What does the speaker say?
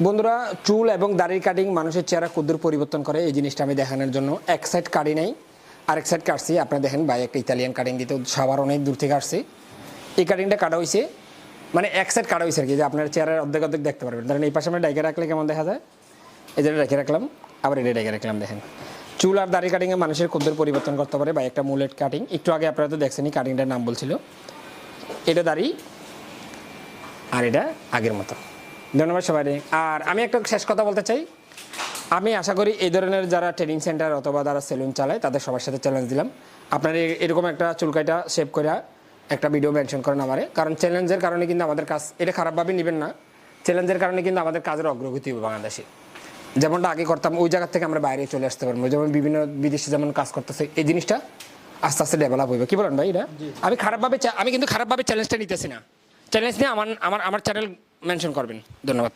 বন্ধুরা, চুল এবং দাড়ির কাটিং মানুষের চেহারা কদ্দুর পরিবর্তন করে এই জিনিসটা আমি দেখানোর জন্য এক সাইড কাটি নাই, আরেক সাইড কাটছি। আপনারা দেখেন ভাই একটা ইতালিয়ান কাটিং দিতে সবার অনেক দূর থেকে আসছে। এই কাটিংটা কাটা হয়েছে, মানে এক সাইড কাটা হয়েছে আর কি, যে আপনার চেহারার অর্ধেক অর্ধেক দেখতে পারবেন। ধরেন এই পাশে আমরা ডাইকে রাখলে কেমন দেখা যায়, এই যেটা ডাইকে রাখলাম, আবার এটা ডাইকে রাখলাম। দেখেন চুল আর দাড়ি কাটিংয়ে মানুষের কদ্দুর পরিবর্তন করতে পারে। বা একটা মুলেট কাটিং, একটু আগে আপনারা তো দেখছেনই কাটিংটার নাম বলছিল। এটা দাড়ি আর এটা আগের মতো। ধন্যবাদ সবাই। আর আমি একটা শেষ কথা বলতে চাই, আমি আশা করি এই ধরনের যারা ট্রেনিং সেন্টার অথবা যারা সেলুন চালায় তাদের সবার সাথে চ্যালেঞ্জ দিলাম, আপনারা এরকম একটা চুলকাইটা শেভ করে একটা ভিডিও মেনশন করেন আমারে। কারণ চ্যালেঞ্জের কারণে কিন্তু আমাদের কাজ, এটা খারাপভাবে নেবেন না, চ্যালেঞ্জের কারণে কিন্তু আমাদের কাজের অগ্রগতি হবে বাংলাদেশে। যেমনটা আগে করতাম ওই জায়গা থেকে আমরা বাইরে চলে আসতে পারবো, যেমন বিভিন্ন বিদেশে যেমন কাজ করতেছে, এই জিনিসটা আস্তে আস্তে ডেভেলপ হবে। কি বলেন ভাই? এটা আমি কিন্তু খারাপভাবে চ্যালেঞ্জটা নিতেছি না। চ্যালেঞ্জ নিয়ে আমার চ্যানেল মেনশন করবেন। ধন্যবাদ।